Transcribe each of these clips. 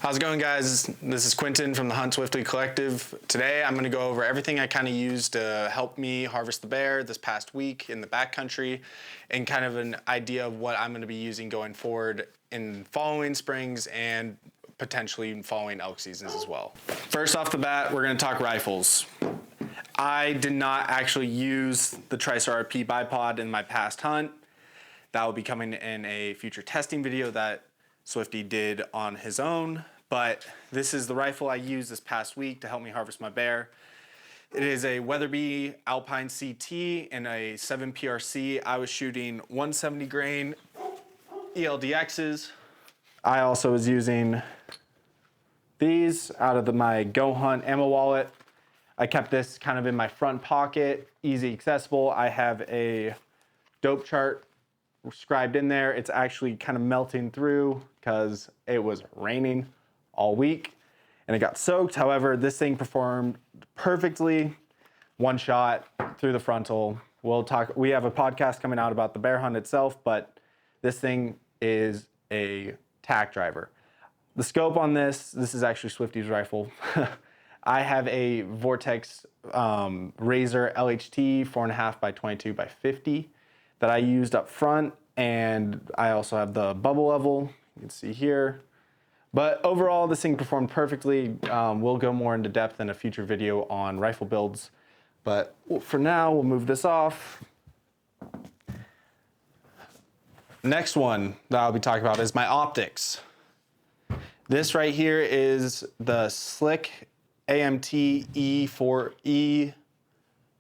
How's it going, guys? This is Quintin from the Hunt Swiftly Collective. Today I'm going to go over everything I kind of used to help me harvest the bear this past week in the backcountry and kind of an idea of what I'm going to be using going forward in following springs and potentially following elk seasons as well. First off the bat, we're going to talk rifles. I did not actually use the TriStar RP bipod in my past hunt. That will be coming in a future testing video that Swifty did on his own, but this is the rifle I used this past week to help me harvest my bear. It is a Weatherby Alpine CT and a 7 PRC. I was shooting 170 grain ELDXs. I also was using these out of my Go Hunt ammo wallet. I kept this kind of in my front pocket, easy accessible. I have a dope chart scribed in there. It's actually kind of melting through because it was raining all week and it got soaked. However, this thing performed perfectly. One shot through the frontal. We have a podcast coming out about the bear hunt itself, but this thing is a tack driver. The scope on this is actually Swifty's rifle. I have a Vortex Razor LHT 4.5 by 22 by 50 that I used up front, and I also have the bubble level, you can see here. But overall, this thing performed perfectly. We'll go more into depth in a future video on rifle builds, but for now, we'll move this off. Next one that I'll be talking about is my optics. This right here is the Slick AMT E4E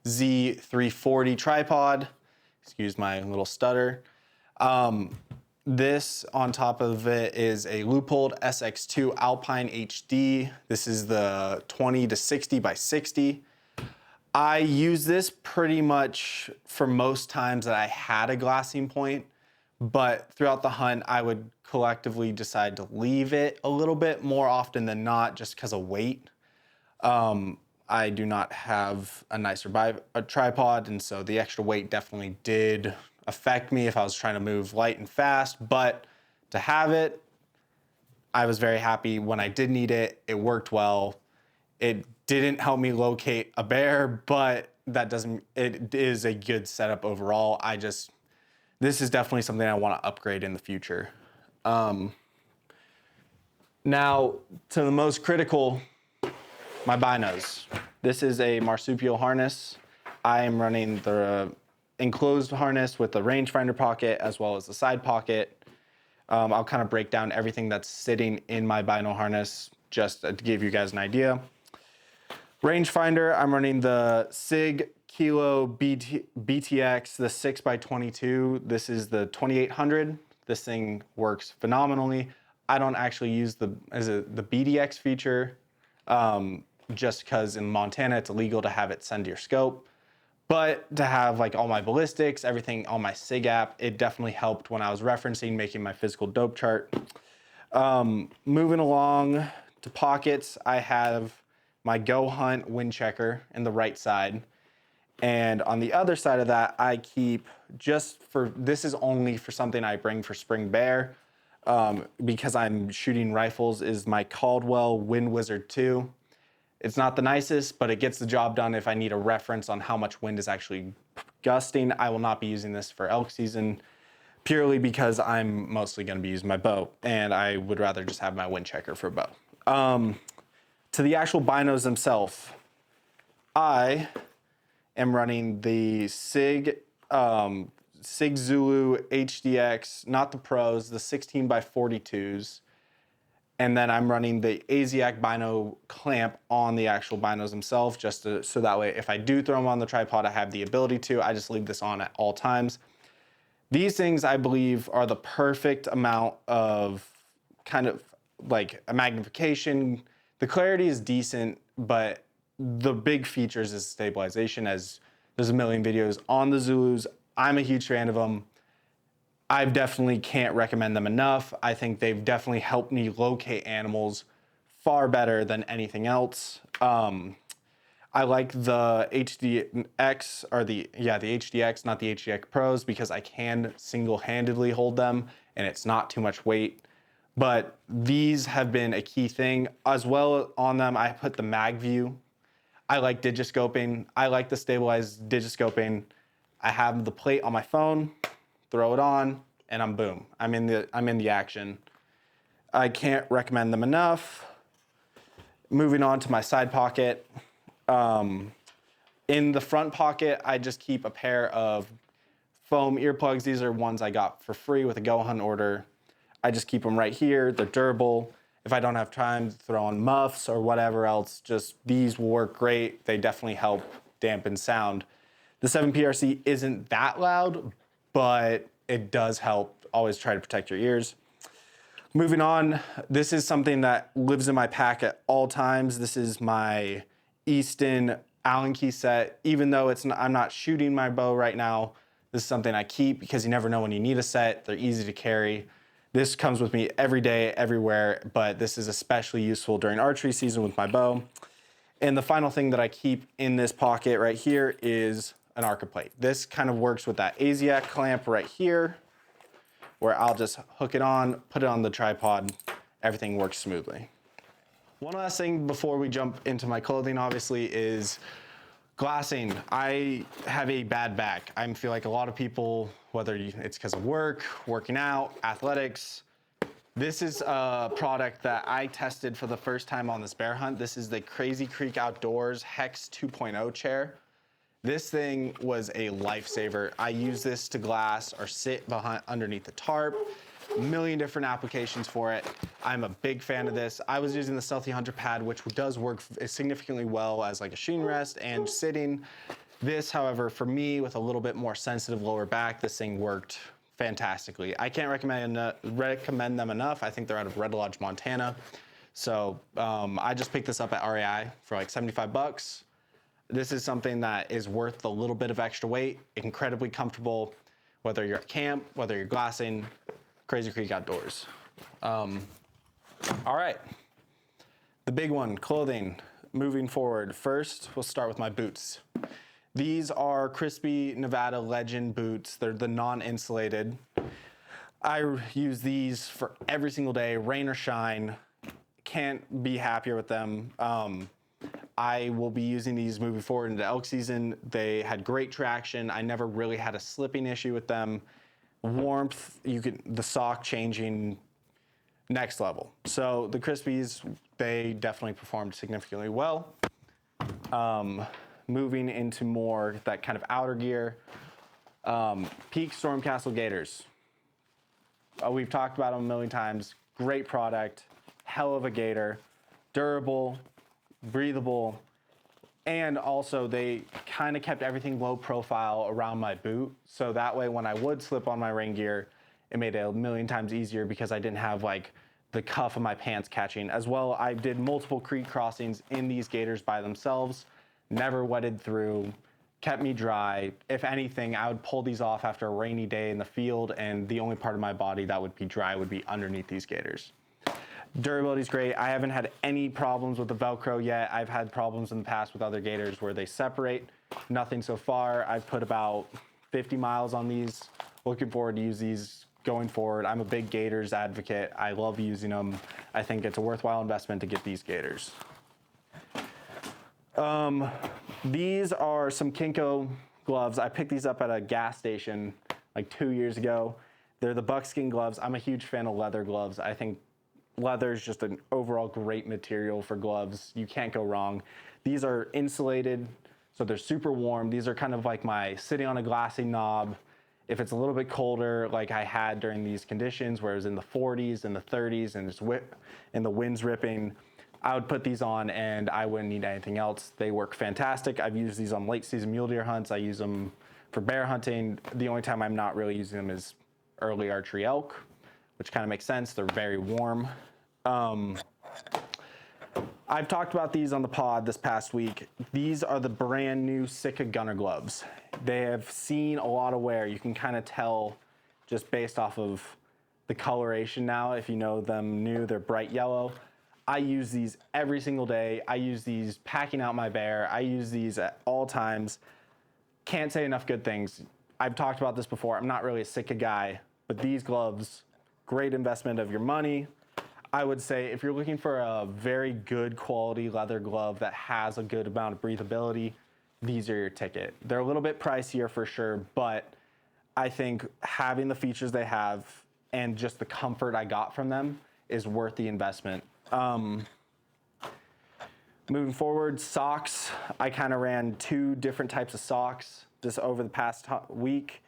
Z340 tripod. Excuse my little stutter. This on top of it is a Leupold SX2 Alpine HD. This is the 20 to 60 by 60. I use this pretty much for most times that I had a glassing point, but throughout the hunt, I would collectively decide to leave it a little bit more often than not just because of weight. I do not have a nicer tripod, and so the extra weight definitely did affect me if I was trying to move light and fast, but to have it, I was very happy. When I did need it, it worked well. It didn't help me locate a bear, but it is a good setup overall. This is definitely something I want to upgrade in the future. Now, to the most critical, my binos. This is a marsupial harness. I am running the enclosed harness with the rangefinder pocket as well as the side pocket. I'll kind of break down everything that's sitting in my bino harness just to give you guys an idea. Rangefinder, I'm running the SIG Kilo BTX, the 6x22. This is the 2800. This thing works phenomenally. I don't actually use the BDX feature, just because in Montana it's illegal to have it send to your scope. But to have like all my ballistics, everything on my SIG app, it definitely helped when I was referencing making my physical dope chart. Moving along to pockets, I have my Go Hunt wind checker in the right side. And on the other side of that, I keep this is only for something I bring for spring bear, because I'm shooting rifles, is my Caldwell Wind Wizard 2. It's not the nicest, but it gets the job done if I need a reference on how much wind is actually gusting. I will not be using this for elk season purely because I'm mostly going to be using my bow, and I would rather just have my wind checker for bow. To the actual binos themselves, I am running the SIG Zulu HDX, not the pros, the 16 by 42s. And then I'm running the AZIAC bino clamp on the actual binos themselves, so that way if I do throw them on the tripod, I have the ability to. I just leave this on at all times. These things, I believe, are the perfect amount of kind of like a magnification. The clarity is decent, but the big features is stabilization, as there's a million videos on the Zulus. I'm a huge fan of them. I definitely can't recommend them enough. I think they've definitely helped me locate animals far better than anything else. I like the HDX, or the HDX, not the HDX Pros, because I can single-handedly hold them and it's not too much weight. But these have been a key thing. As well on them, I put the mag view. I like digiscoping. I like the stabilized digiscoping. I have the plate on my phone, throw it on, and I'm boom. I'm in the action. I can't recommend them enough. Moving on to my side pocket. In the front pocket, I just keep a pair of foam earplugs. These are ones I got for free with a Go Hunt order. I just keep them right here. They're durable. If I don't have time to throw on muffs or whatever else, just these will work great. They definitely help dampen sound. The 7PRC isn't that loud, but it does help. Always try to protect your ears. Moving on, this is something that lives in my pack at all times. This is my Easton Allen key set. Even though I'm not shooting my bow right now, this is something I keep because you never know when you need a set. They're easy to carry. This comes with me every day, everywhere, but this is especially useful during archery season with my bow. And the final thing that I keep in this pocket right here is an arca plate. This kind of works with that ASIAC clamp right here, where I'll just hook it on, put it on the tripod, everything works smoothly. One last thing before we jump into my clothing, obviously, is glassing. I have a bad back. I feel like a lot of people, whether it's because of work, working out, athletics, this is a product that I tested for the first time on this bear hunt. This is the Crazy Creek Outdoors Hex 2.0 chair. This thing was a lifesaver. I use this to glass or sit underneath the tarp. A million different applications for it. I'm a big fan of this. I was using the Stealthy Hunter pad, which does work significantly well as like a shooting rest and sitting. This, however, for me with a little bit more sensitive lower back, this thing worked fantastically. I can't recommend them enough. I think they're out of Red Lodge, Montana. So I just picked this up at REI for like 75 bucks. This is something that is worth a little bit of extra weight, incredibly comfortable, whether you're at camp, whether you're glassing, Crazy Creek Outdoors. All right, the big one, clothing. Moving forward, first, we'll start with my boots. These are Crispy Nevada Legend boots. They're the non-insulated. I use these for every single day, rain or shine. Can't be happier with them. I will be using these moving forward into elk season. They had great traction. I never really had a slipping issue with them. Warmth, the sock changing, next level. So the Crispies, they definitely performed significantly well. Moving into more that kind of outer gear, Peak Stormcastle Gators. We've talked about them a million times. Great product, hell of a gator, durable, breathable, and also they kind of kept everything low profile around my boot. So that way when I would slip on my rain gear, it made it a million times easier because I didn't have like the cuff of my pants catching. As well, I did multiple creek crossings in these gators by themselves, never wetted through, kept me dry. If anything, I would pull these off after a rainy day in the field and the only part of my body that would be dry would be underneath these gators. Durability is great. I haven't had any problems with the Velcro yet. I've had problems in the past with other gators where they separate. Nothing so far. I've put about 50 miles on these. Looking forward to use these going forward. I'm a big gators advocate. I love using them. I think it's a worthwhile investment to get these gators. These are some Kinko gloves. I picked these up at a gas station like 2 years ago. They're the buckskin gloves. I'm a huge fan of leather gloves. I think leather is just an overall great material for gloves. You can't go wrong. These are insulated, so they're super warm. These are kind of like my sitting on a glassy knob. If it's a little bit colder, like I had during these conditions, where it was in the 40s and the 30s and the wind's ripping, I would put these on and I wouldn't need anything else. They work fantastic. I've used these on late season mule deer hunts. I use them for bear hunting. The only time I'm not really using them is early archery elk, which kind of makes sense. They're very warm. I've talked about these on the pod this past week. These are the brand new Sitka Gunner gloves. They have seen a lot of wear. You can kind of tell just based off of the coloration now. If you know them new, they're bright yellow. I use these every single day. I use these packing out my bear. I use these at all times. Can't say enough good things. I've talked about this before. I'm not really a Sitka guy, but these gloves, great investment of your money. I would say if you're looking for a very good quality leather glove that has a good amount of breathability, these are your ticket. They're a little bit pricier for sure, but I think having the features they have and just the comfort I got from them is worth the investment. Moving forward, socks. I kind of ran 2 different types of socks just over the past week.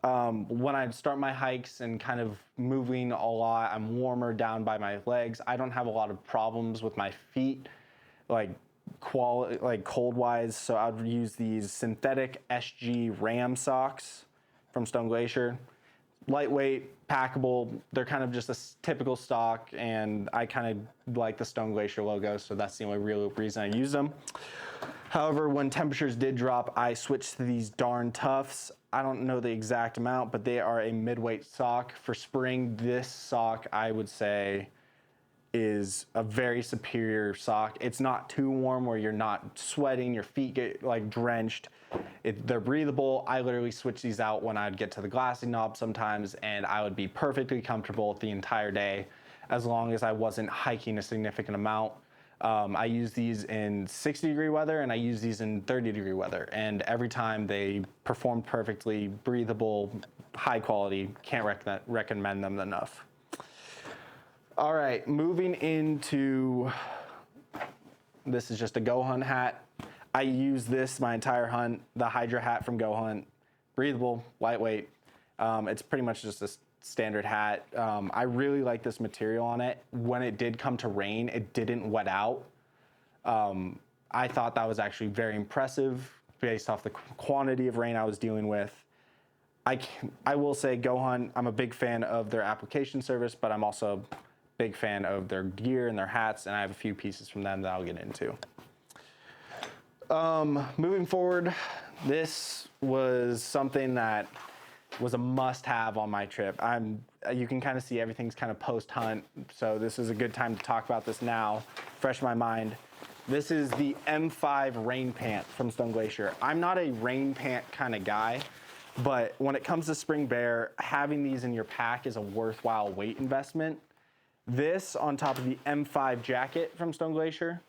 When I start my hikes and kind of moving a lot, I'm warmer down by my legs. I don't have a lot of problems with my feet, like cold wise. So I'd use these synthetic SG Ram socks from Stone Glacier. Lightweight, packable. They're kind of just a typical stock, and I kind of like the Stone Glacier logo, so that's the only real reason I use them. However, when temperatures did drop, I switched to these Darn Toughs. I don't know the exact amount, but they are a midweight sock. For spring, this sock, I would say, is a very superior sock. It's not too warm where you're not sweating, your feet get like drenched. They're breathable. I literally switch these out when I'd get to the glassing knob sometimes, and I would be perfectly comfortable the entire day as long as I wasn't hiking a significant amount. I use these in 60-degree weather and I use these in 30-degree weather, and every time they performed perfectly, breathable, high quality. Can't recommend them enough. All right, moving into, this is just a Go Hunt hat. I use this my entire hunt, the Hydra hat from Go Hunt. Breathable, lightweight. It's pretty much just a standard hat. I really like this material on it. When it did come to rain, it didn't wet out. I thought that was actually very impressive based off the quantity of rain I was dealing with. I will say Go Hunt, I'm a big fan of their application service, but I'm also a big fan of their gear and their hats, and I have a few pieces from them that I'll get into. Moving forward, this was something that was a must-have on my trip. You can kind of see everything's kind of post-hunt, so this is a good time to talk about this now, fresh in my mind. This is the M5 rain pant from Stone Glacier. I'm not a rain pant kind of guy, but when it comes to spring bear, having these in your pack is a worthwhile weight investment. This on top of the M5 jacket from Stone Glacier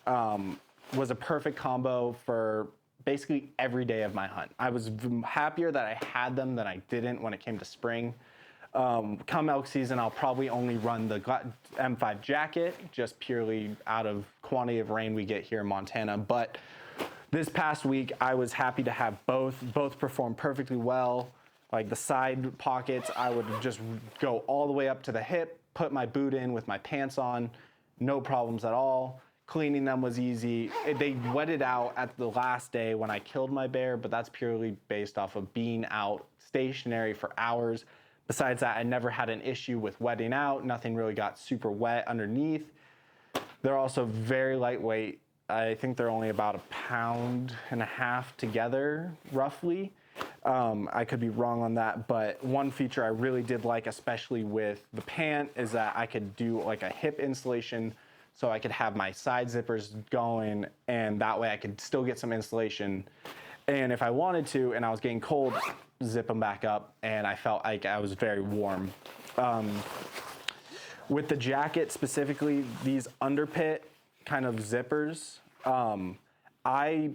was a perfect combo for basically every day of my hunt. I was happier that I had them than I didn't when it came to spring. Come elk season, I'll probably only run the M5 jacket just purely out of quantity of rain we get here in Montana. But this past week, I was happy to have both. Both performed perfectly well. Like the side pockets, I would just go all the way up to the hip, put my boot in with my pants on, no problems at all. Cleaning them was easy. They wetted out at the last day when I killed my bear, but that's purely based off of being out stationary for hours. Besides that, I never had an issue with wetting out. Nothing really got super wet underneath. They're also very lightweight. I think they're only about 1.5 pounds together, roughly. I could be wrong on that, but one feature I really did like, especially with the pant, is that I could do like a hip installation, so I could have my side zippers going, and that way I could still get some insulation. And if I wanted to, and I was getting cold, zip them back up, and I felt like I was very warm. With the jacket specifically, these underpit kind of zippers, I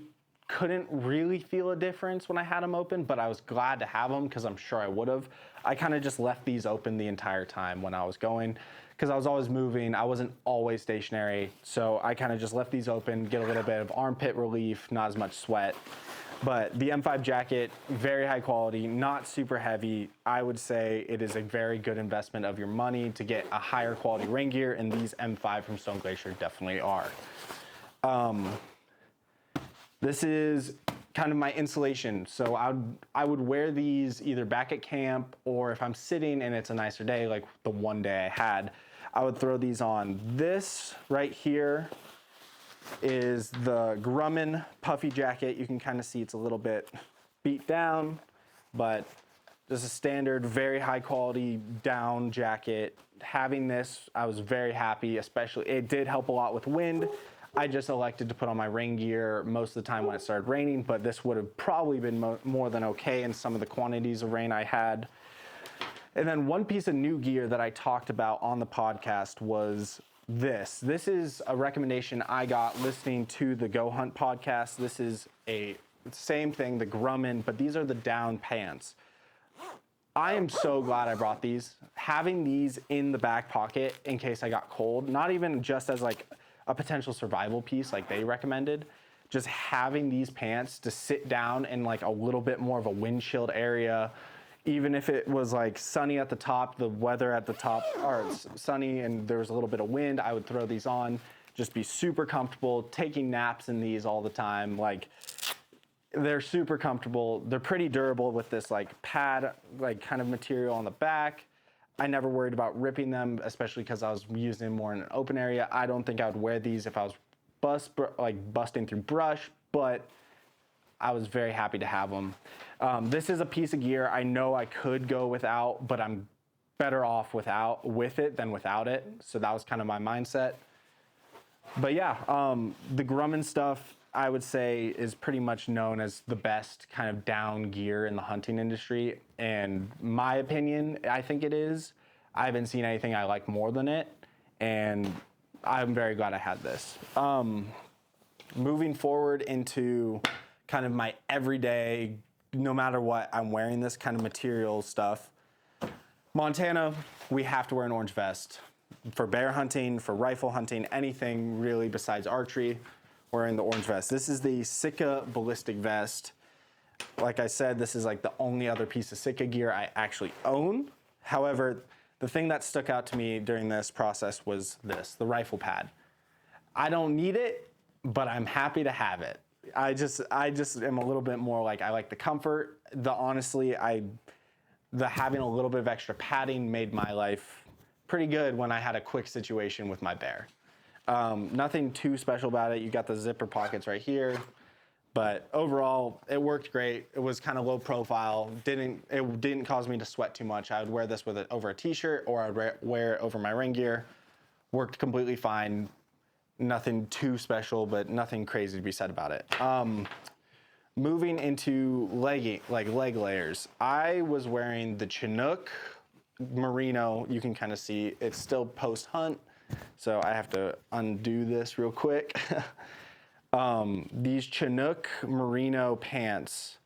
couldn't really feel a difference when I had them open, but I was glad to have them because I'm sure I would have. I kind of just left these open the entire time when I was going because I was always moving. I wasn't always stationary, so I kind of just left these open, get a little bit of armpit relief, not as much sweat. But the M5 jacket, very high quality, not super heavy. I would say it is a very good investment of your money to get a higher quality rain gear, and these M5 from Stone Glacier definitely are. This is kind of my insulation. So I would wear these either back at camp, or if I'm sitting and it's a nicer day, like the one day I had, I would throw these on. This right here is the Grumman puffy jacket. You can kind of see it's a little bit beat down, but just a standard, very high quality down jacket. Having this, I was very happy, especially, it did help a lot with wind. I just elected to put on my rain gear most of the time when it started raining, but this would have probably been more than okay in some of the quantities of rain I had. And then one piece of new gear that I talked about on the podcast was this. This is a recommendation I got listening to the Go Hunt podcast. This is a same thing, the Grumman, but these are the down pants. I am so glad I brought these. Having these in the back pocket in case I got cold, not even just as like a potential survival piece like they recommended, just having these pants to sit down in like a little bit more of a wind chilled area. Even if it was like sunny at the top, the weather at the top, or it's sunny and there was a little bit of wind, I would throw these on, just be super comfortable, taking naps in these all the time. Like, they're super comfortable. They're pretty durable with this like pad, like kind of material on the back. I never worried about ripping them, especially because I was using them more in an open area. I don't think I would wear these if I was busting through brush, but I was very happy to have them. This is a piece of gear I know I could go without, but I'm better off with it than without it. So that was kind of my mindset. But yeah, the Grumman stuff, I would say, is pretty much known as the best kind of down gear in the hunting industry. And my opinion, I think it is. I haven't seen anything I like more than it. And I'm very glad I had this. Moving forward into kind of my everyday, no matter what, I'm wearing this kind of material stuff. Montana, we have to wear an orange vest. For bear hunting, for rifle hunting, anything really besides archery, wearing the orange vest. This is the Sitka ballistic vest. Like I said, this is like the only other piece of Sitka gear I actually own. However, the thing that stuck out to me during this process was this, the rifle pad. I don't need it, but I'm happy to have it. I just am a little bit more like, I like the comfort. Honestly, the having a little bit of extra padding made my life pretty good when I had a quick situation with my bear. Nothing too special about it. You got the zipper pockets right here, but overall it worked great. It was kind of low profile. It didn't cause me to sweat too much. I would wear this with it over a t-shirt, or I'd wear it over my rain gear. Worked completely fine. Nothing too special, but nothing crazy to be said about it. Moving into leg layers. I was wearing the Chinook merino. You can kind of see it's still post hunt, so I have to undo this real quick. These Chinook merino pants,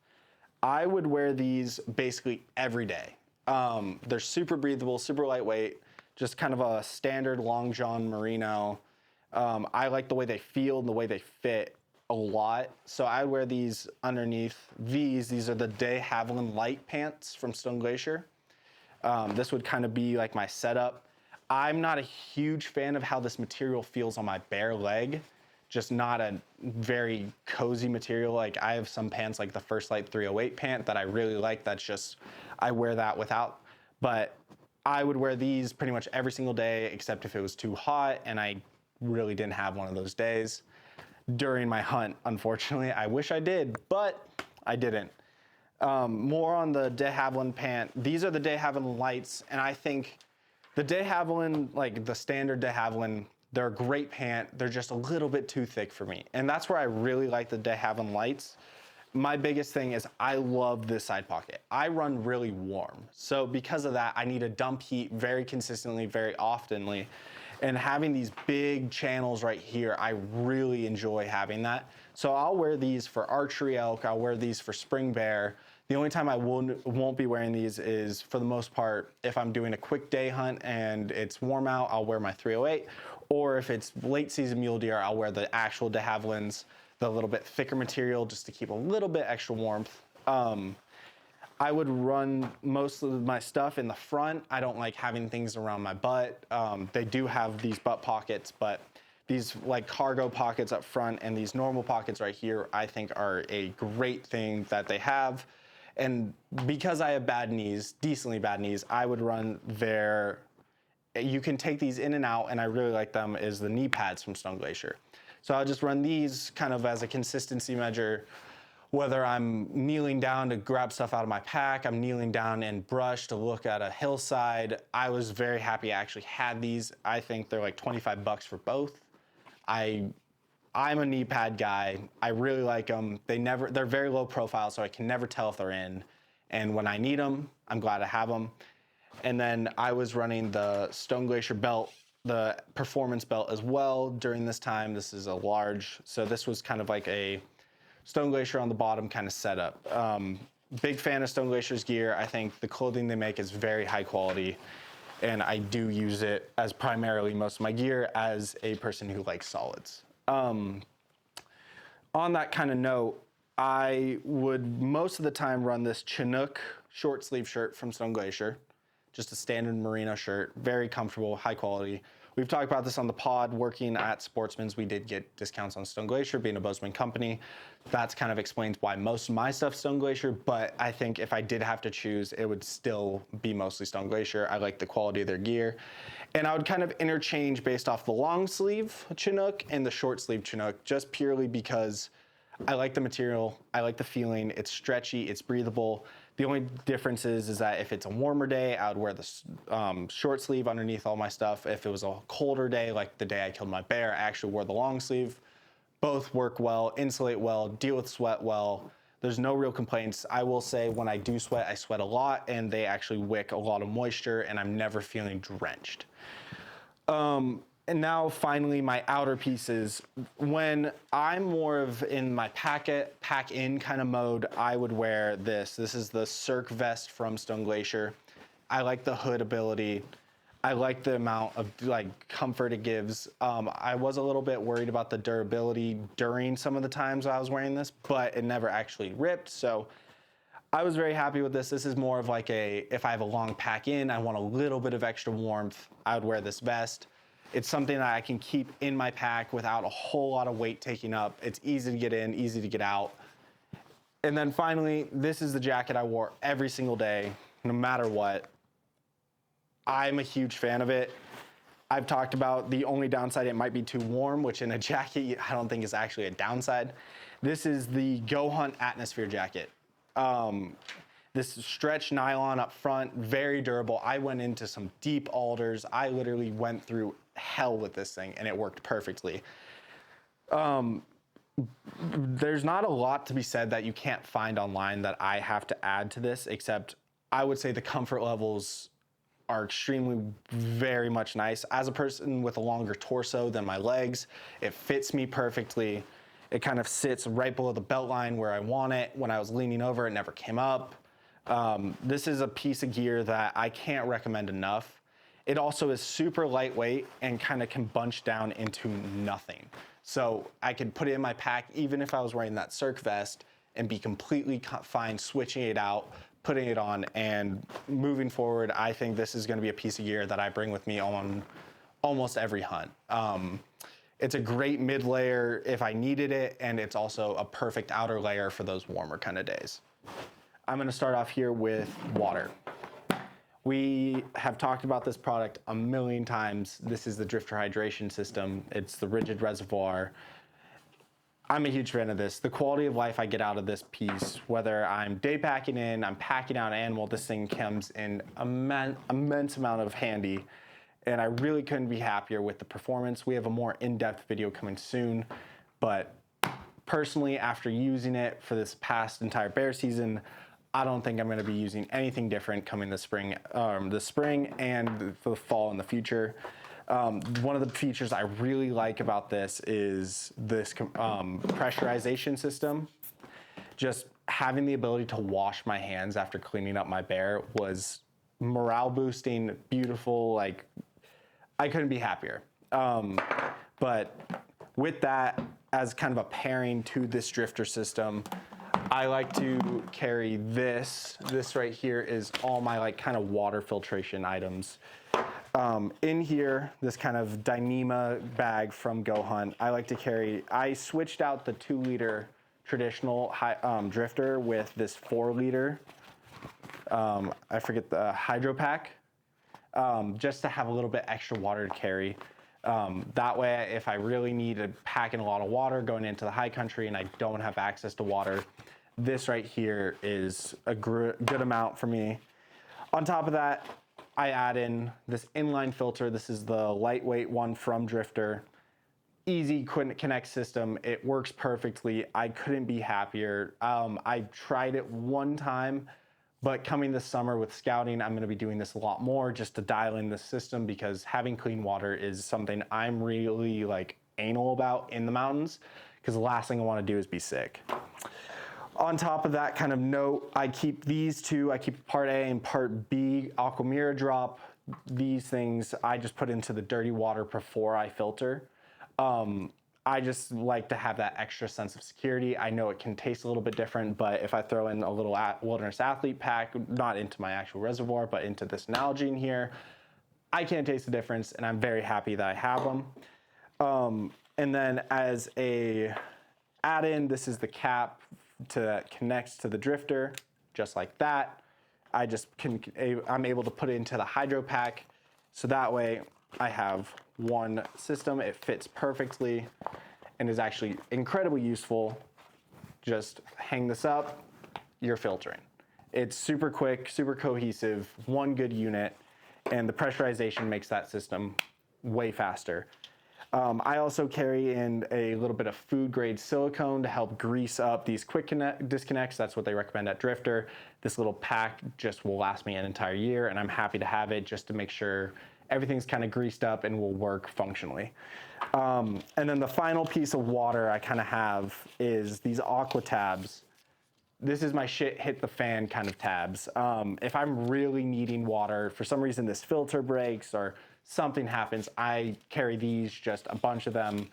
I would wear these basically every day. They're super breathable, super lightweight, just kind of a standard long john merino. I like the way they feel and the way they fit a lot. So I wear these underneath these. These are the De Havilland light pants from Stone Glacier. This would kind of be like my setup. I'm not a huge fan of how this material feels on my bare leg. Just not a very cozy material. Like, I have some pants like the First Light 308 pant that I really like. That's just, I wear that without. But I would wear these pretty much every single day, except if it was too hot and I really didn't have one of those days during my hunt. Unfortunately, I wish I did, but I didn't. More on the De Havilland pant. These are the De Havilland lights, and I think the De Havilland, like the standard De Havilland, they're a great pant. They're just a little bit too thick for me, and that's where I really like the De Havilland lights. My biggest thing is I love this side pocket. I run really warm, so because of that, I need to dump heat very consistently, very oftenly. And having these big channels right here, I really enjoy having that. So I'll wear these for archery elk, I'll wear these for spring bear. The only time I won't be wearing these is, for the most part, if I'm doing a quick day hunt and it's warm out, I'll wear my 308. Or if it's late season mule deer, I'll wear the actual De Havillands, the little bit thicker material, just to keep a little bit extra warmth. I would run most of my stuff in the front. I don't like having things around my butt. They do have these butt pockets, but these like cargo pockets up front and these normal pockets right here, I think are a great thing that they have. And because I have bad knees, decently bad knees, I would run you can take these in and out, and I really like them, is the knee pads from Stone Glacier. So I'll just run these kind of as a consistency measure. Whether I'm kneeling down to grab stuff out of my pack, I'm kneeling down in brush to look at a hillside. I was very happy I actually had these. I think they're like $25 for both. I'm a knee pad guy. I really like them. They're very low profile, so I can never tell if they're in. And when I need them, I'm glad to have them. And then I was running the Stone Glacier belt, the performance belt as well during this time. This is a large, so this was kind of like a Stone Glacier on the bottom kind of setup. Big fan of Stone Glacier's gear. I think the clothing they make is very high quality, and I do use it as primarily most of my gear as a person who likes solids. On that kind of note, I would most of the time run this Chinook short sleeve shirt from Stone Glacier, just a standard merino shirt, very comfortable, high quality. We've talked about this on the pod. Working at Sportsman's, we did get discounts on Stone Glacier, being a Bozeman company. That's kind of explains why most of my stuff's Stone Glacier, but I think if I did have to choose, it would still be mostly Stone Glacier. I like the quality of their gear. And I would kind of interchange based off the long sleeve Chinook and the short sleeve Chinook, just purely because I like the material, I like the feeling, it's stretchy, it's breathable. The only difference is that if it's a warmer day, I would wear the short sleeve underneath all my stuff. If it was a colder day, like the day I killed my bear, I actually wore the long sleeve. Both work well, insulate well, deal with sweat well. There's no real complaints. I will say when I do sweat, I sweat a lot, and they actually wick a lot of moisture, and I'm never feeling drenched. And now finally my outer pieces. When I'm more of in my pack in kind of mode, I would wear this. This is the Cirque vest from Stone Glacier. I like the hood ability. I like the amount of comfort it gives. I was a little bit worried about the durability during some of the times I was wearing this, but it never actually ripped. So I was very happy with this. This is more of like if I have a long pack in, I want a little bit of extra warmth, I would wear this vest. It's something that I can keep in my pack without a whole lot of weight taking up. It's easy to get in, easy to get out. And then finally, this is the jacket I wore every single day, no matter what. I'm a huge fan of it. I've talked about the only downside, it might be too warm, which in a jacket, I don't think is actually a downside. This is the Go Hunt Atmosphere jacket. This stretch nylon up front, very durable. I went into some deep alders. I literally went through hell with this thing and it worked perfectly. There's not a lot to be said that you can't find online that I have to add to this, except I would say the comfort levels are extremely, very much nice. As a person with a longer torso than my legs, it fits me perfectly. It kind of sits right below the belt line where I want it. When I was leaning over, it never came up. This is a piece of gear that I can't recommend enough. It also is super lightweight and kind of can bunch down into nothing. So I could put it in my pack even if I was wearing that Cirque vest and be completely fine switching it out, putting it on, and moving forward. I think this is going to be a piece of gear that I bring with me on almost every hunt. It's a great mid layer if I needed it, and it's also a perfect outer layer for those warmer kind of days. I'm going to start off here with water. We have talked about this product a million times. This is the Drifter hydration system. It's the rigid reservoir. I'm a huge fan of this. The quality of life I get out of this piece, whether I'm day packing in, I'm packing out an animal, this thing comes in immense amount of handy. And I really couldn't be happier with the performance. We have a more in-depth video coming soon, but personally, after using it for this past entire bear season, I don't think I'm going to be using anything different coming this spring and for the fall in the future. One of the features I really like about this is this pressurization system. Just having the ability to wash my hands after cleaning up my bear was morale boosting, beautiful. Like, I couldn't be happier. But with that, as kind of a pairing to this Drifter system, I like to carry this. This right here is all my kind of water filtration items. In here, this kind of Dyneema bag from Go Hunt, I like to carry, I switched out the 2-liter traditional Drifter with this 4-liter, I forget the Hydro Pack, just to have a little bit extra water to carry. That way, if I really need to pack in a lot of water going into the high country and I don't have access to water, this right here is a good amount for me. On top of that, I add in this inline filter. This is the lightweight one from Drifter. Easy connect system. It works perfectly. I couldn't be happier. I tried it one time But coming this summer with scouting, I'm going to be doing this a lot more just to dial in the system, because having clean water is something I'm really like anal about in the mountains, because the last thing I want to do is be sick. On top of that kind of note, I keep these two. I keep part A and part B Aquamira drop. These things I just put into the dirty water before I filter. I just like to have that extra sense of security. I know it can taste a little bit different, but if I throw in a little Wilderness Athlete pack, not into my actual reservoir, but into this Nalgene here, I can't taste the difference, and I'm very happy that I have them. And then as a add-in, this is the cap that connects to the drifter, just like that. I'm able to put it into the hydro pack, so that way I have one system. It fits perfectly and is actually incredibly useful. Just hang this up, you're filtering. It's super quick, super cohesive, one good unit, and the pressurization makes that system way faster. I also carry in a little bit of food grade silicone to help grease up these quick disconnects. That's what they recommend at Drifter. This little pack just will last me an entire year, and I'm happy to have it just to make sure everything's kind of greased up and will work functionally. And then the final piece of water I kind of have is these Aqua tabs. This is my shit hit the fan kind of tabs. If I'm really needing water, for some reason this filter breaks or something happens, I carry these, just a bunch of them.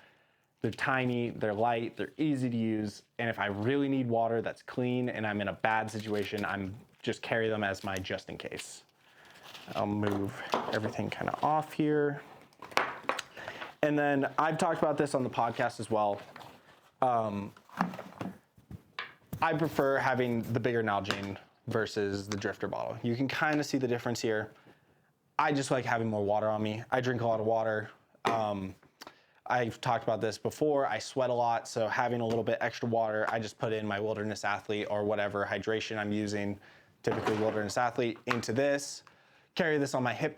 They're tiny, they're light, they're easy to use, and if I really need water that's clean and I'm in a bad situation, I'm just carry them as my just in case. I'll move everything kind of off here. And then I've talked about this on the podcast as well. I prefer having the bigger Nalgene versus the Drifter bottle. You can kind of see the difference here. I just like having more water on me. I drink a lot of water. I've talked about this before. I sweat a lot, so having a little bit extra water, I just put in my Wilderness Athlete or whatever hydration I'm using, typically Wilderness Athlete, into this. Carry this on my hip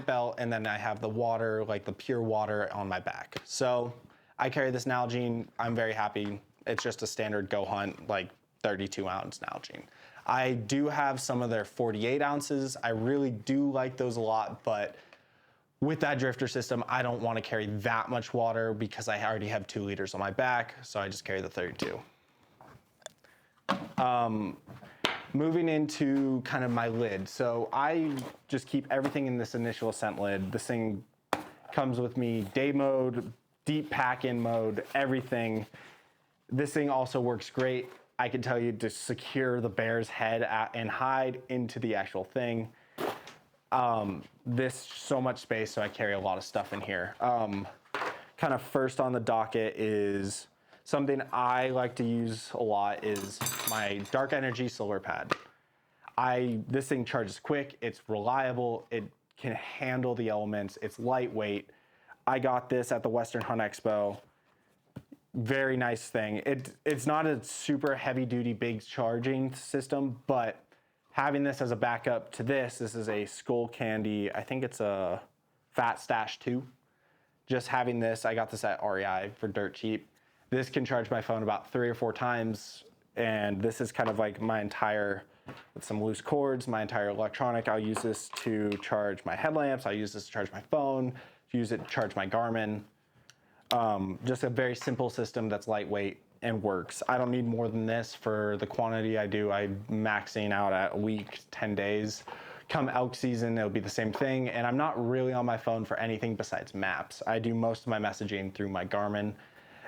belt, and then I have the water, like the pure water, on my back. So I carry this Nalgene. I'm very happy. It's just a standard Go Hunt, like 32 ounce Nalgene. I do have some of their 48 ounces. I really do like those a lot, but with that Drifter system, I don't want to carry that much water because I already have 2 liters on my back, so I just carry the 32. Moving into kind of my lid. So I just keep everything in this initial ascent lid. This thing comes with me day mode, deep pack-in mode, everything. This thing also works great, I can tell you, to secure the bear's head and hide into the actual thing. This so much space, so I carry a lot of stuff in here. Kind of first on the docket is something I like to use a lot is my Dark Energy solar pad. This thing charges quick, it's reliable, it can handle the elements, it's lightweight. I got this at the Western Hunt Expo. Very nice thing. It's not a super heavy duty big charging system, but having this as a backup to this is a Skull Candy, I think it's a Fat Stash 2. Just having this, I got this at REI for dirt cheap. This can charge my phone about 3 or 4 times, and this is kind of like my entire, with some loose cords, my entire electronic. I'll use this to charge my headlamps, I'll use this to charge my phone, use it to charge my Garmin. Just a very simple system that's lightweight and works. I don't need more than this for the quantity I do. I'm maxing out at a week, 10 days. Come elk season, it'll be the same thing. And I'm not really on my phone for anything besides maps. I do most of my messaging through my Garmin.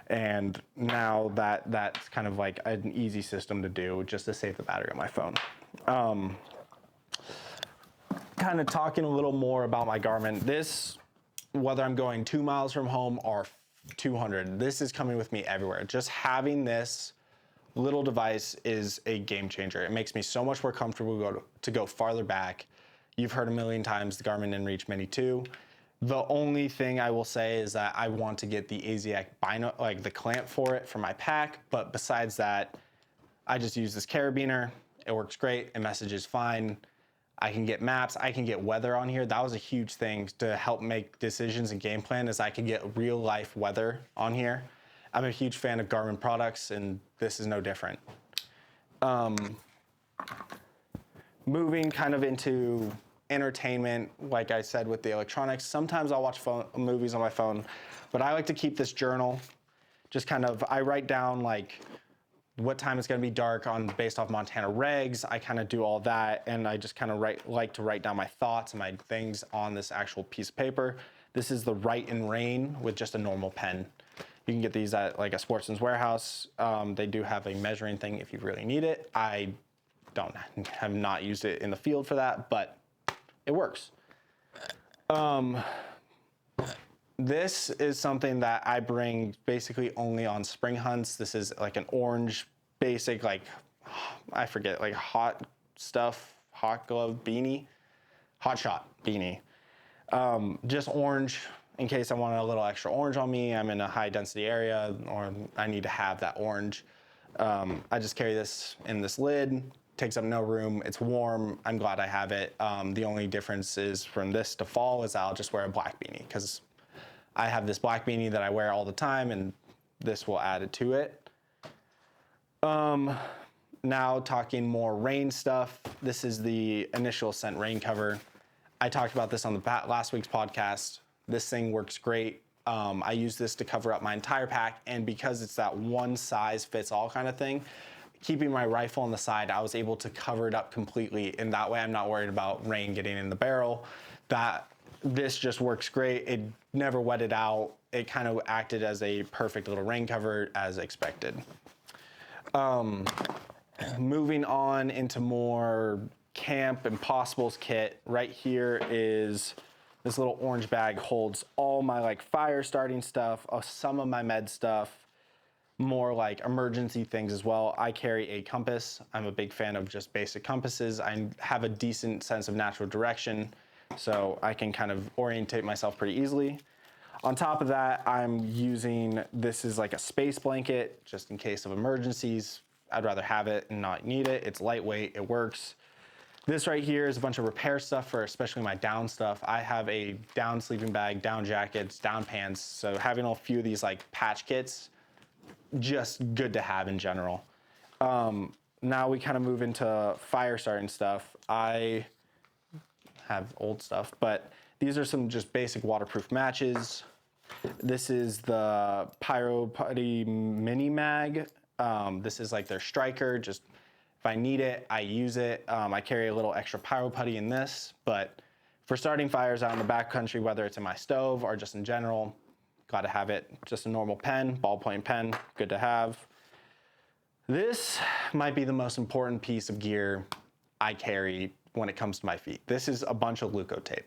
And now that's kind of like an easy system to do just to save the battery on my phone. Kind of talking a little more about my Garmin. This, whether I'm going 2 miles from home or 200, this is coming with me everywhere. Just having this little device is a game changer. It makes me so much more comfortable to go farther back. You've heard a million times the Garmin InReach Mini 2. The only thing I will say is that I want to get the AZIAC like the clamp for it for my pack, but besides that, I just use this carabiner. It works great, it messages fine. I can get maps, I can get weather on here. That was a huge thing to help make decisions and game plan, is I can get real life weather on here. I'm a huge fan of Garmin products, and this is no different. Moving kind of into entertainment, like I said with the electronics, sometimes I'll watch movies on my phone, but I like to keep this journal. Just kind of, I write down like what time it's going to be dark based off Montana regs. I kind of do all that, and I just kind of like to write down my thoughts and my things on this actual piece of paper. This is the Write in Rain with just a normal pen. You can get these at like a Sportsman's Warehouse. They do have a measuring thing if you really need it. I have not used it in the field for that, but it works. This is something that I bring basically only on spring hunts. This is like an orange basic, like, I forget, like hot glove beanie, hot shot beanie. Just orange in case I want a little extra orange on me. I'm in a high density area or I need to have that orange. I just carry this in this lid, takes up no room. It's warm. I'm glad I have it. The only difference is from this to fall is I'll just wear a black beanie because I have this black beanie that I wear all the time, and this will add it to it. Now talking more rain stuff. This is the Initial Ascent rain cover. I talked about this on the last week's podcast. This thing works great. I use this to cover up my entire pack, and because it's that one size fits all kind of thing, keeping my rifle on the side, I was able to cover it up completely, and that way I'm not worried about rain getting in the barrel. This just works great. It never wetted out. It kind of acted as a perfect little rain cover as expected. Moving on into more camp impossibles kit. Right here is this little orange bag, holds all my like fire starting stuff, some of my med stuff, more like emergency things as well. I carry a compass. I'm a big fan of just basic compasses. I have a decent sense of natural direction, so I can kind of orientate myself pretty easily. On top of that, I'm using, this is like a space blanket, just in case of emergencies. I'd rather have it and not need it. It's lightweight, it works. This right here is a bunch of repair stuff for especially my down stuff. I have a down sleeping bag, down jackets, down pants, so having a few of these like patch kits, just good to have in general. Now we kind of move into fire starting stuff. I have old stuff, but these are some just basic waterproof matches. This is the Pyro Putty Mini Mag. This is like their striker. Just if I need it, I use it. I carry a little extra Pyro Putty in this, but for starting fires out in the backcountry, whether it's in my stove or just in general, got to have it. Just a normal pen, ballpoint pen, good to have. This might be the most important piece of gear I carry when it comes to my feet. This is a bunch of Leukotape.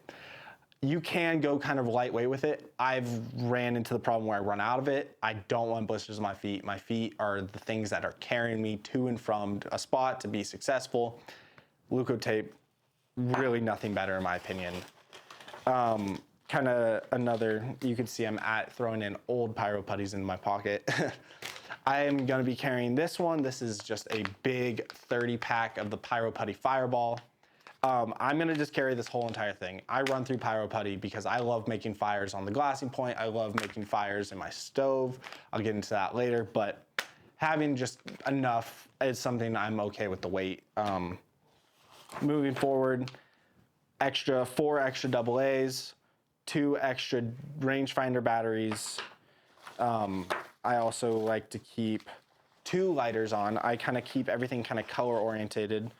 You can go kind of lightweight with it. I've ran into the problem where I run out of it. I don't want blisters on my feet. My feet are the things that are carrying me to and from a spot to be successful. Leukotape, really nothing better in my opinion. Kind of another, you can see I'm throwing in old Pyro Putties in my pocket. I am gonna be carrying this one. This is just a big 30 pack of the Pyro Putty Fireball. I'm gonna just carry this whole entire thing. I run through Pyro Putty because I love making fires on the glassing point. I love making fires in my stove. I'll get into that later, but having just enough is something I'm okay with the weight. Moving forward, four extra AA's, 2 extra rangefinder batteries. I also like to keep 2 lighters on. I kind of keep everything kind of color orientated.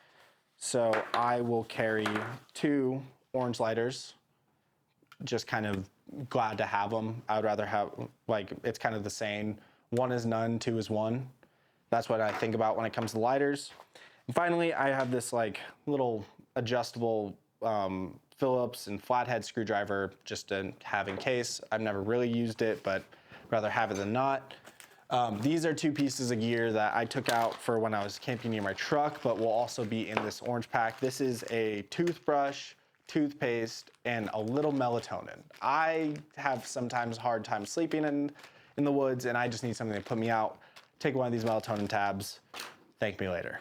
So I will carry 2 orange lighters, just kind of glad to have them. I would rather have, like, it's kind of the same. 1 is none, 2 is 1. That's what I think about when it comes to lighters. And finally, I have this like little adjustable Phillips and flathead screwdriver just to have in case. I've never really used it, but rather have it than not. These are 2 pieces of gear that I took out for when I was camping near my truck, but will also be in this orange pack. This is a toothbrush, toothpaste, and a little melatonin. I have sometimes hard time sleeping in the woods, and I just need something to put me out. Take one of these melatonin tabs. Thank me later.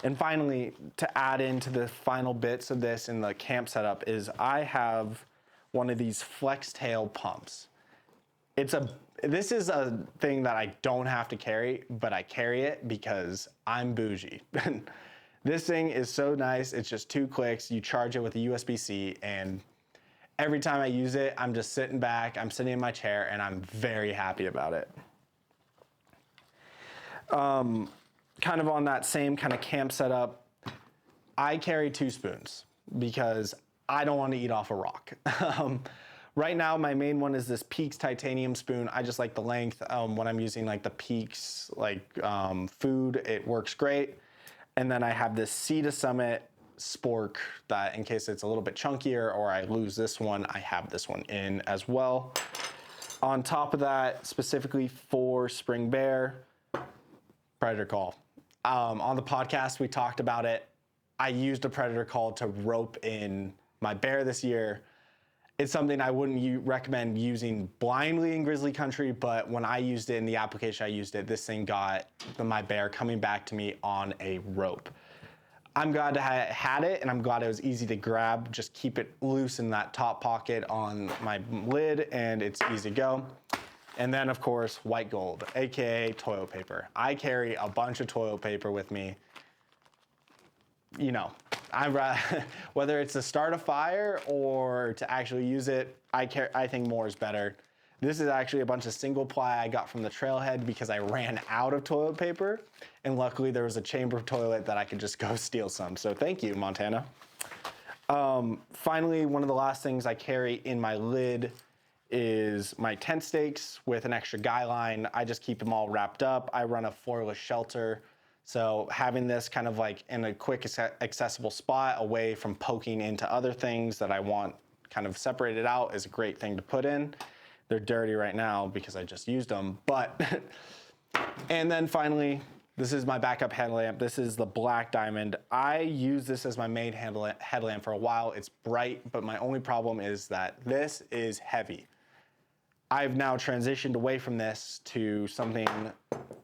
And finally, to add into the final bits of this in the camp setup is I have one of these flex tail pumps. This is a thing that I don't have to carry, but I carry it because I'm bougie. This thing is so nice. It's just 2 clicks. You charge it with a USB-C, and every time I use it, I'm just sitting back, I'm sitting in my chair, and I'm very happy about it. Kind of on that same kind of camp setup, I carry 2 spoons because I don't want to eat off a rock. Right now, my main one is this Peaks titanium spoon. I just like the length. When I'm using like the Peaks food, it works great. And then I have this Sea to Summit spork that in case it's a little bit chunkier or I lose this one, I have this one in as well. On top of that, specifically for spring bear, predator call. On the podcast, we talked about it. I used a predator call to rope in my bear this year. It's something I wouldn't recommend using blindly in grizzly country, but when I used it in the application I used it, this thing got my bear coming back to me on a rope. I'm glad to have had it, and I'm glad it was easy to grab. Just keep it loose in that top pocket on my lid, and it's easy to go. And then, of course, white gold, AKA toilet paper. I carry a bunch of toilet paper with me. You know, whether it's to start a fire or to actually use it, I think more is better. This is actually a bunch of single ply I got from the trailhead because I ran out of toilet paper, and luckily there was a chamber toilet that I could just go steal some. So thank you, Montana. Finally, one of the last things I carry in my lid is my tent stakes with an extra guy line. I just keep them all wrapped up. I run a floorless shelter. So having this kind of like in a quick accessible spot away from poking into other things that I want kind of separated out is a great thing to put in. They're dirty right now because I just used them, but, and then finally, this is my backup headlamp. This is the Black Diamond. I use this as my main headlamp for a while. It's bright, but my only problem is that this is heavy. I've now transitioned away from this to something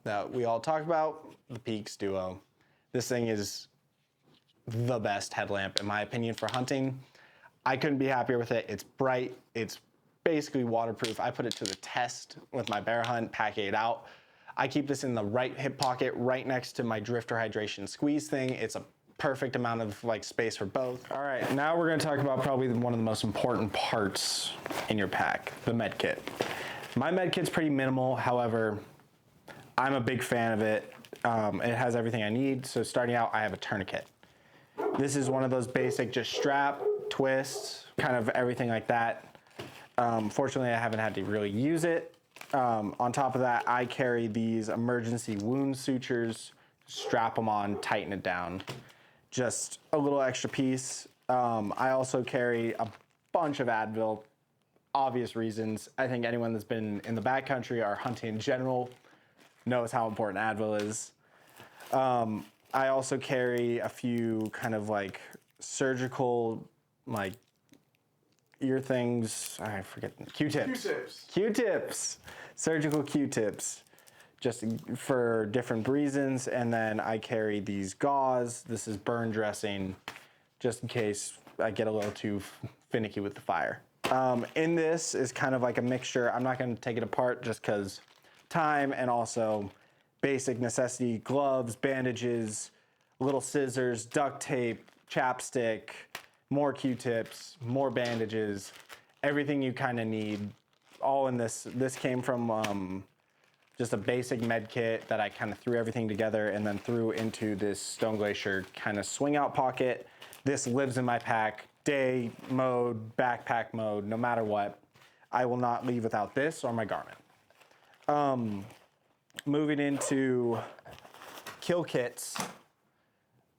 that we all talk about, the Peaks Duo. This thing is the best headlamp, in my opinion, for hunting. I couldn't be happier with it. It's bright. It's basically waterproof. I put it to the test with my bear hunt, pack it out. I keep this in the right hip pocket, right next to my drifter hydration squeeze thing. It's a perfect amount of like space for both. All right, now we're gonna talk about probably one of the most important parts in your pack, the med kit. My med kit's pretty minimal, however, I'm a big fan of it. It has everything I need. So starting out, I have a tourniquet. This is one of those basic just strap, twist, kind of everything like that. Fortunately, I haven't had to really use it. On top of that, I carry these emergency wound sutures, strap them on, tighten it down. Just a little extra piece. I also carry a bunch of Advil, obvious reasons. I think anyone that's been in the backcountry or hunting in general knows how important Advil is. I also carry a few kind of like surgical, like ear things, I forget, Q-tips, surgical Q-tips, just for different reasons. And then I carry these gauze. This is burn dressing, just in case I get a little too finicky with the fire. In this is kind of like a mixture. I'm not gonna take it apart just because time, and also basic necessity, gloves, bandages, little scissors, duct tape, chapstick, more Q-tips, more bandages, everything you kind of need, all in this. This came from just a basic med kit that I kind of threw everything together and then threw into this Stone Glacier kind of swing out pocket. This lives in my pack, day mode, backpack mode, no matter what. I will not leave without this or my Garmin. Moving into kill kits,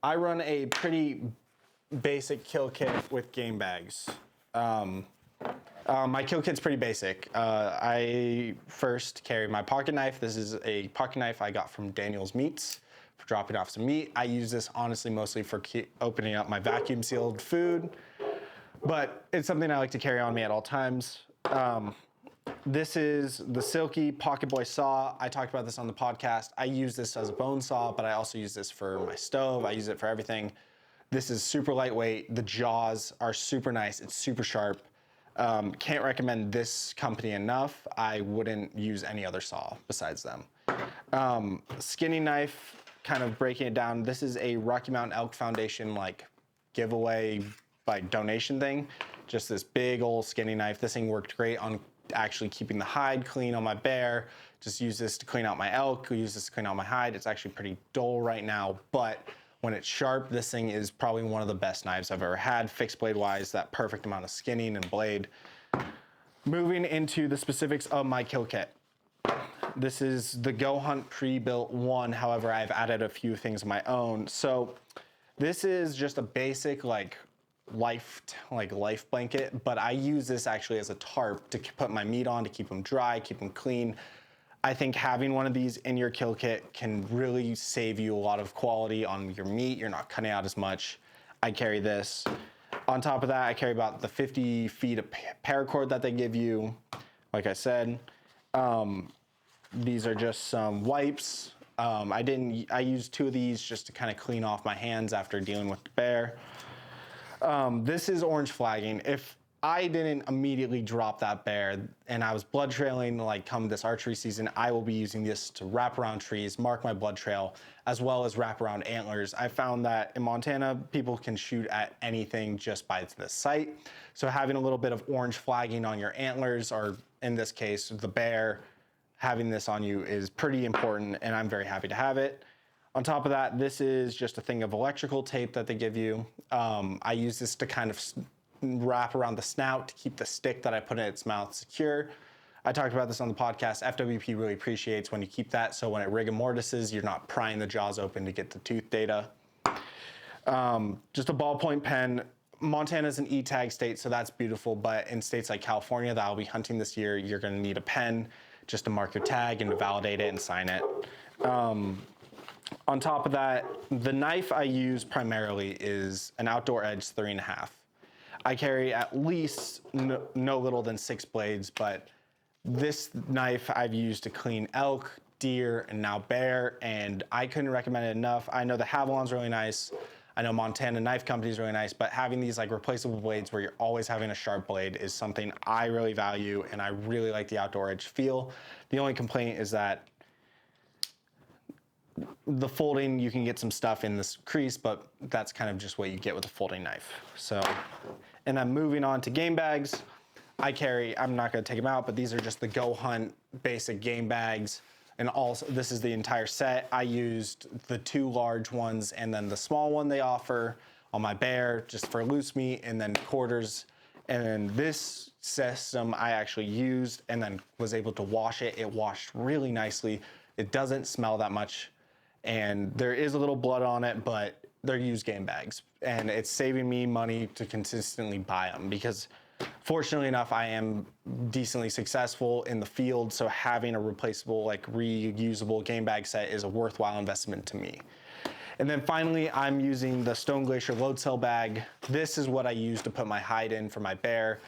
I run a pretty basic kill kit with game bags. My kill kit's pretty basic. I first carry my pocket knife. This is a pocket knife I got from Daniel's Meats for dropping off some meat. I use this honestly mostly for opening up my vacuum sealed food, but it's something I like to carry on me at all times. This is the Silky Pocket Boy saw. I talked about this on the podcast. I use this as a bone saw, but I also use this for my stove. I use it for everything. This is super lightweight. The jaws are super nice. It's super sharp. Can't recommend this company enough. I wouldn't use any other saw besides them. Skinning knife. kind of breaking it down, this is a Rocky Mountain Elk Foundation giveaway donation thing. Just this big old skinny knife. This thing worked great on actually keeping the hide clean on my bear. Just use this to clean out my elk, use this to clean out my hide. It's actually pretty dull right now, but when it's sharp, this thing is probably one of the best knives I've ever had, fixed blade wise, that perfect amount of skinning and blade. Moving into the specifics of my kill kit. This is the Go Hunt pre-built one. However, I've added a few things of my own. So this is just a basic life blanket, but I use this actually as a tarp to put my meat on, to keep them dry, keep them clean. I think having one of these in your kill kit can really save you a lot of quality on your meat. You're not cutting out as much. I carry this. On top of that, I carry about the 50 feet of paracord that they give you. Like I said, these are just some wipes. I used 2 of these just to kind of clean off my hands after dealing with the bear. This is orange flagging. If I didn't immediately drop that bear and I was blood trailing come this archery season, I will be using this to wrap around trees, mark my blood trail, as well as wrap around antlers. I found that in Montana, people can shoot at anything just by the sight. So having a little bit of orange flagging on your antlers, or in this case, the bear, having this on you is pretty important, and I'm very happy to have it. On top of that, this is just a thing of electrical tape that they give you. I use this to kind of wrap around the snout to keep the stick that I put in its mouth secure. I talked about this on the podcast. FWP really appreciates when you keep that, so when it rigor mortises, you're not prying the jaws open to get the tooth data. Just a ballpoint pen. Montana's an E-tag state, so that's beautiful, but in states like California that I'll be hunting this year, you're gonna need a pen just to mark your tag and to validate it and sign it. On top of that, the knife I use primarily is an Outdoor Edge 3.5. I carry at least no little than 6 blades, but this knife I've used to clean elk, deer, and now bear, and I couldn't recommend it enough. I know the Havalon's really nice. I know Montana Knife Company is really nice, but having these replaceable blades where you're always having a sharp blade is something I really value, and I really like the Outdoor Edge feel. The only complaint is that the folding, you can get some stuff in this crease, but that's kind of just what you get with a folding knife. So, and then moving on to game bags, I'm not gonna take them out, but these are just the Go Hunt basic game bags. And also, this is the entire set. I used the 2 large ones and then the small one they offer on my bear just for loose meat, and then quarters. And then this system I actually used and then was able to wash it. It washed really nicely. It doesn't smell that much. And there is a little blood on it, but they're used game bags. And it's saving me money to consistently buy them because fortunately enough, I am decently successful in the field. So having a replaceable, reusable game bag set is a worthwhile investment to me. And then finally, I'm using the Stone Glacier load cell bag. This is what I use to put my hide in for my bear.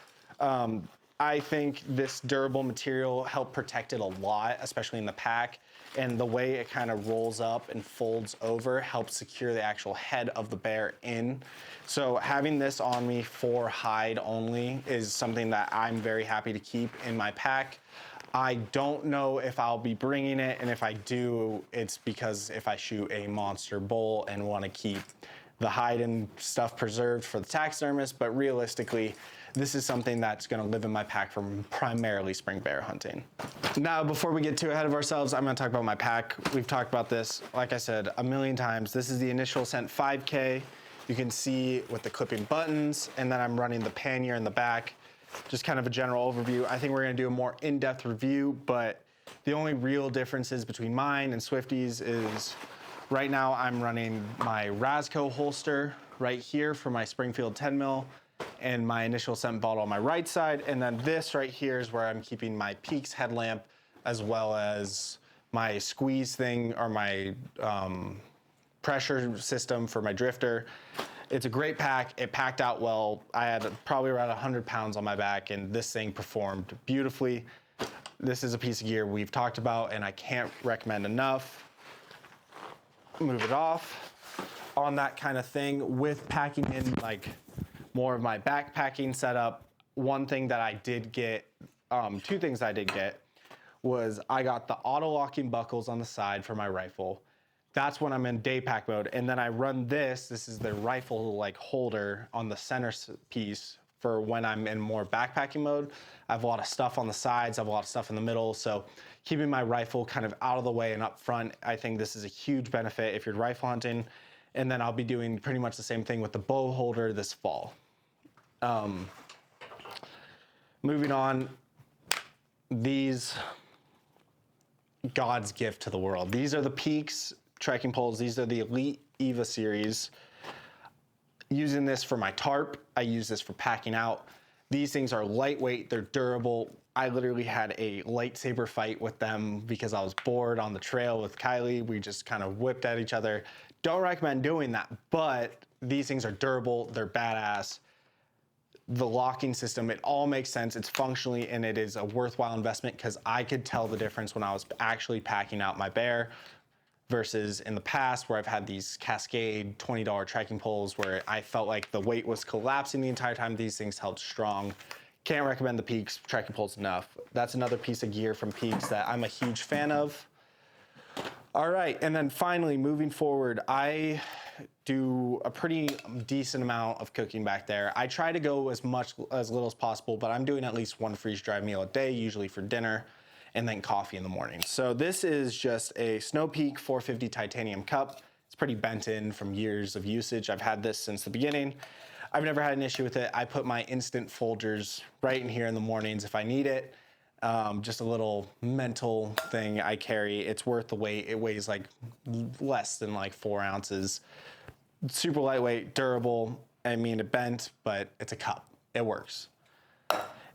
I think this durable material helped protect it a lot, especially in the pack. And the way it kind of rolls up and folds over helps secure the actual head of the bear in. So having this on me for hide only is something that I'm very happy to keep in my pack. I don't know if I'll be bringing it, and if I do, it's because if I shoot a monster bull and want to keep the hide and stuff preserved for the taxidermist, but realistically, this is something that's going to live in my pack for primarily spring bear hunting. Now, before we get too ahead of ourselves, I'm going to talk about my pack. We've talked about this, like I said, a million times. This is the Initial Ascent 5K. You can see with the clipping buttons, and then I'm running the pannier in the back. Just kind of a general overview. I think we're going to do a more in-depth review, but the only real differences between mine and Swifty's is right now I'm running my Rasco holster right here for my Springfield 10 mil. And my Initial Ascent bottle on my right side, and then this right here is where I'm keeping my Peaks headlamp, as well as my squeeze thing, or my pressure system for my drifter. It's a great pack. It packed out well. I had probably around 100 pounds on my back, and this thing performed beautifully. This is a piece of gear we've talked about, and I can't recommend enough. Move it off. On that kind of thing, with packing in more of my backpacking setup, one thing that I did get, 2 things I did get, was I got the auto locking buckles on the side for my rifle. That's when I'm in day pack mode. And then I run this is the rifle like holder on the center piece for when I'm in more backpacking mode. I have a lot of stuff on the sides, I have a lot of stuff in the middle. So keeping my rifle kind of out of the way and up front, I think this is a huge benefit if you're rifle hunting. And then I'll be doing pretty much the same thing with the bow holder this fall. Moving on, these, God's gift to the world. These are the Peaks trekking poles. These are the Elite Eva series. Using this for my tarp. I use this for packing out. These things are lightweight, they're durable. I literally had a lightsaber fight with them because I was bored on the trail with Kylie. We just kind of whipped at each other. Don't recommend doing that, but these things are durable, they're badass. The locking system, it all makes sense. It's functionally, and it is a worthwhile investment because I could tell the difference when I was actually packing out my bear versus in the past where I've had these Cascade $20 trekking poles where I felt like the weight was collapsing the entire time. These things held strong. Can't recommend the Peaks trekking poles enough. That's another piece of gear from Peaks that I'm a huge fan of. All right, and then finally, moving forward, I do a pretty decent amount of cooking back there. I try to go as little as possible, but I'm doing at least one freeze-dried meal a day, usually for dinner, and then coffee in the morning. So this is just a Snow Peak 450 titanium cup. It's pretty bent in from years of usage. I've had this since the beginning. I've never had an issue with it. I put my instant Folgers right in here in the mornings if I need it. Just a little mental thing I carry. It's worth the weight. It weighs like less than like 4 ounces. Super lightweight, durable. I mean, it bent, but it's a cup. It works.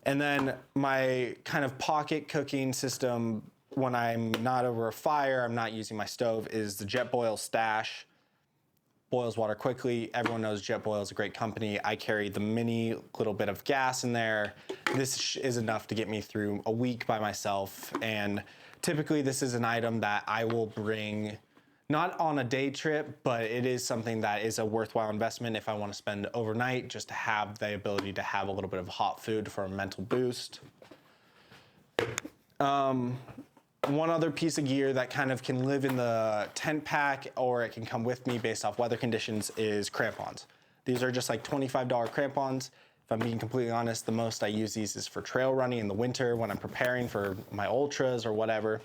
And then my kind of pocket cooking system when I'm not over a fire, I'm not using my stove, is the Jetboil Stash. Boils water quickly. Everyone knows Jetboil is a great company. I carry the mini little bit of gas in there. This is enough to get me through a week by myself. And typically this is an item that I will bring not on a day trip, but it is something that is a worthwhile investment if I want to spend overnight, just to have the ability to have a little bit of hot food for a mental boost. One other piece of gear that kind of can live in the tent pack or it can come with me based off weather conditions is crampons. These are just like $25 crampons. If I'm being completely honest, the most I use these is for trail running in the winter when I'm preparing for my ultras or whatever.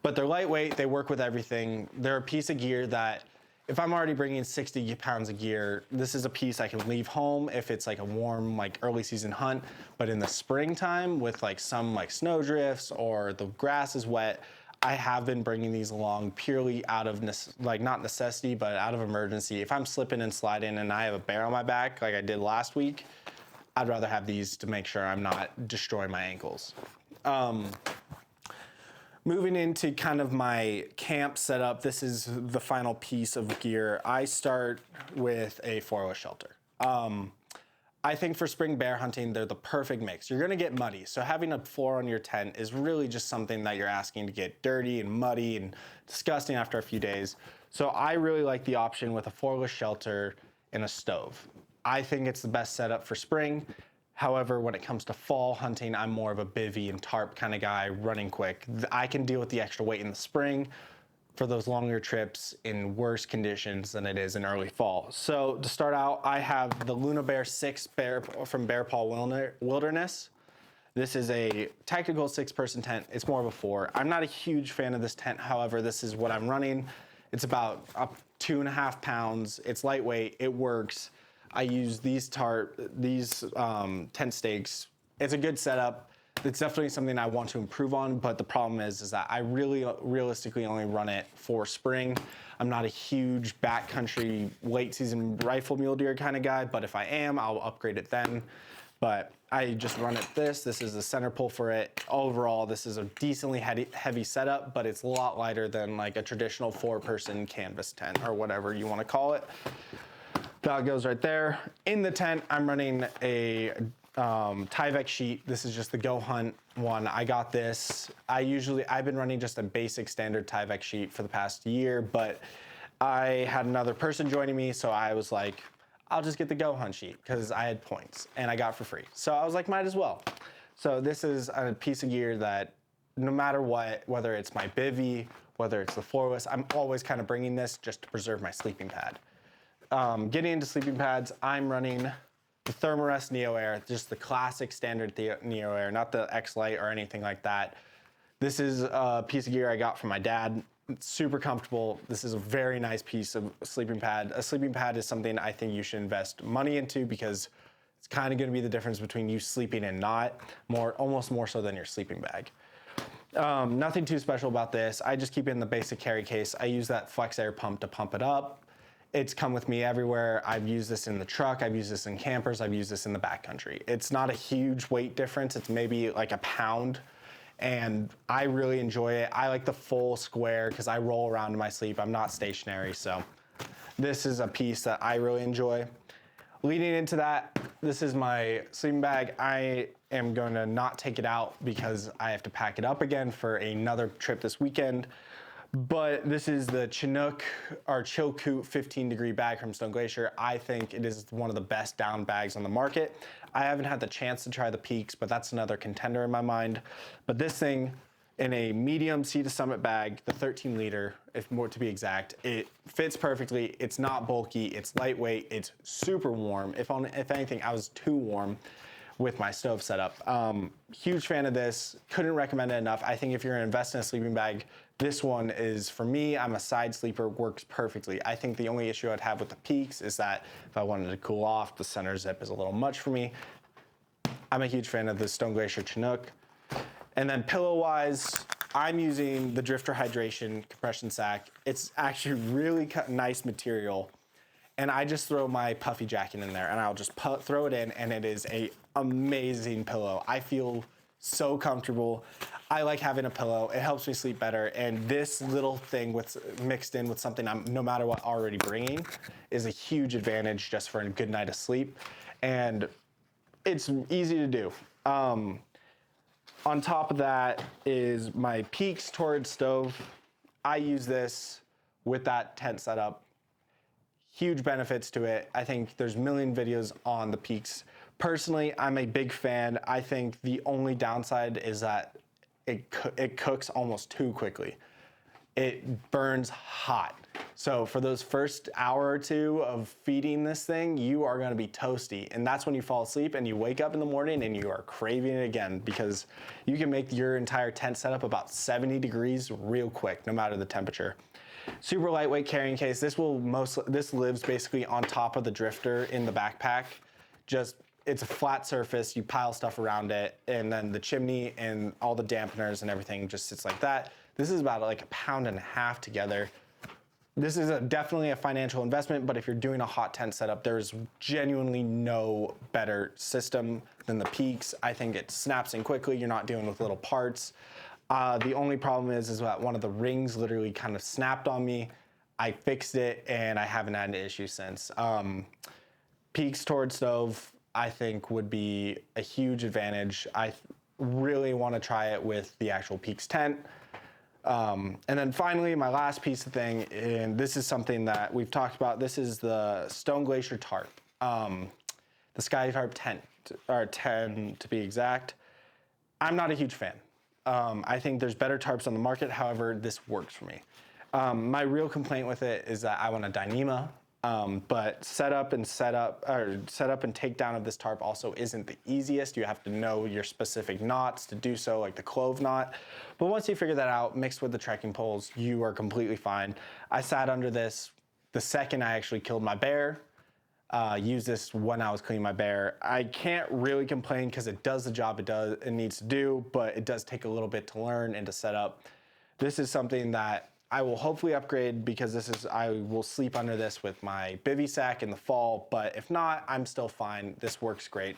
But they're lightweight, they work with everything. They're a piece of gear that if I'm already bringing 60 pounds of gear, this is a piece I can leave home if it's like a warm, like early season hunt. But in the springtime with like some like snow drifts or the grass is wet, I have been bringing these along purely out of not necessity, but out of emergency. If I'm slipping and sliding and I have a bear on my back like I did last week, I'd rather have these to make sure I'm not destroying my ankles. Moving into kind of my camp setup, this is the final piece of gear. I start with a 4-0 shelter. I think for spring bear hunting, they're the perfect mix. You're gonna get muddy, so having a floor on your tent is really just something that you're asking to get dirty and muddy and disgusting after a few days. So I really like the option with a 4-0 shelter and a stove. I think it's the best setup for spring. However, when it comes to fall hunting, I'm more of a bivvy and tarp kind of guy, running quick. I can deal with the extra weight in the spring for those longer trips in worse conditions than it is in early fall. So to start out, I have the Luna Bear 6 from Bear Paw Wilderness. This is a technical 6-person tent. It's more of a 4. I'm not a huge fan of this tent. However, this is what I'm running. It's about up 2.5 pounds. It's lightweight, it works. I use these tent stakes. It's a good setup. It's definitely something I want to improve on, but the problem is that I really realistically only run it for spring. I'm not a huge backcountry late season rifle mule deer kind of guy, but if I am, I'll upgrade it then. But I just run it this is the center pull for it. Overall, this is a decently heavy setup, but it's a lot lighter than like a traditional 4-person canvas tent or whatever you want to call it. That goes right there. In the tent, I'm running a Tyvek sheet. This is just the Go Hunt one. I got this. I've been running just a basic standard Tyvek sheet for the past year, but I had another person joining me, so I was like, I'll just get the Go Hunt sheet because I had points and I got it for free. So I was like, might as well. So this is a piece of gear that no matter what, whether it's my bivy, whether it's the floorless, I'm always kind of bringing this just to preserve my sleeping pad. Getting into sleeping pads, I'm running the Thermarest Neo Air, just the classic standard Neo Air, not the X Lite or anything like that. This is a piece of gear I got from my dad. It's super comfortable. This is a very nice piece of sleeping pad. A sleeping pad is something I think you should invest money into because it's kind of going to be the difference between you sleeping and not, almost more so than your sleeping bag. Nothing too special about this. I just keep it in the basic carry case. I use that Flex Air pump to pump it up. It's come with me everywhere. I've used this in the truck. I've used this in campers. I've used this in the backcountry. It's not a huge weight difference. It's maybe like a pound. And I really enjoy it. I like the full square because I roll around in my sleep. I'm not stationary, so this is a piece that I really enjoy. Leading into that, this is my sleeping bag. I am going to not take it out because I have to pack it up again for another trip this weekend. But this is the Chinook or Chilkoot 15-degree bag from Stone Glacier. I think it is one of the best down bags on the market. I haven't had the chance to try the Peaks, but that's another contender in my mind. But this thing, in a medium Sea to Summit bag, the 13 liter, if more to be exact, it fits perfectly. It's not bulky, it's lightweight, it's super warm. If anything, I was too warm with my stove setup. Huge fan of this, couldn't recommend it enough. I think if you're gonna invest in a sleeping bag, this one is, for me, I'm a side sleeper, works perfectly. I think the only issue I'd have with the Peaks is that if I wanted to cool off, the center zip is a little much for me. I'm a huge fan of the Stone Glacier Chinook. And then pillow-wise, I'm using the Drifter Hydration compression sack. It's actually really nice material. And I just throw my puffy jacket in there and I'll just throw it in and it is an amazing pillow. I feel so comfortable. I like having a pillow. It helps me sleep better. And this little thing mixed in with something I'm no matter what already bringing is a huge advantage just for a good night of sleep. And it's easy to do. On top of that is my Peaks Torrid stove. I use this with that tent setup. Huge benefits to it. I think there's a million videos on the Peaks. Personally, I'm a big fan. I think the only downside is that it cooks almost too quickly. It burns hot. So for those first hour or two of feeding this thing, you are gonna be toasty. And that's when you fall asleep and you wake up in the morning and you are craving it again because you can make your entire tent setup about 70 degrees real quick, no matter the temperature. Super lightweight carrying case. This lives basically on top of the Drifter in the backpack. It's a flat surface, you pile stuff around it, and then the chimney and all the dampeners and everything just sits like that. This is about like 1.5 pounds together. This is definitely a financial investment, but if you're doing a hot tent setup, there's genuinely no better system than the Peaks. I think it snaps in quickly, you're not dealing with little parts. The only problem is that one of the rings literally kind of snapped on me. I fixed it and I haven't had an issue since. Peaks Torrid stove, I think would be a huge advantage. I really want to try it with the actual Peaks tent. And then finally, my last piece of thing, and this is something that we've talked about, this is the Stone Glacier tarp. The Sky Tarp 10, or 10 to be exact. I'm not a huge fan. I think there's better tarps on the market, however, this works for me. My real complaint with it is that I want a Dyneema. But setup and takedown of this tarp also isn't the easiest. You have to know your specific knots to do so, like the clove knot. But once you figure that out, mixed with the trekking poles, you are completely fine. I sat under this the second I actually killed my bear. Used this when I was cleaning my bear. I can't really complain because it does the job it needs to do, but it does take a little bit to learn and to set up. This is something that I will hopefully upgrade because I will sleep under this with my bivy sack in the fall, but if not, I'm still fine. This works great.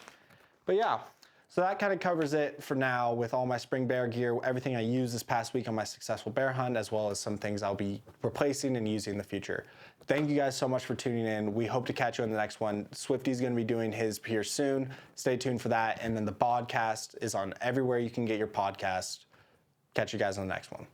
But yeah, so that kind of covers it for now with all my spring bear gear, everything I used this past week on my successful bear hunt, as well as some things I'll be replacing and using in the future. Thank you guys so much for tuning in. We hope to catch you on the next one. Swifty's gonna be doing his here soon. Stay tuned for that. And then the podcast is on everywhere you can get your podcast. Catch you guys on the next one.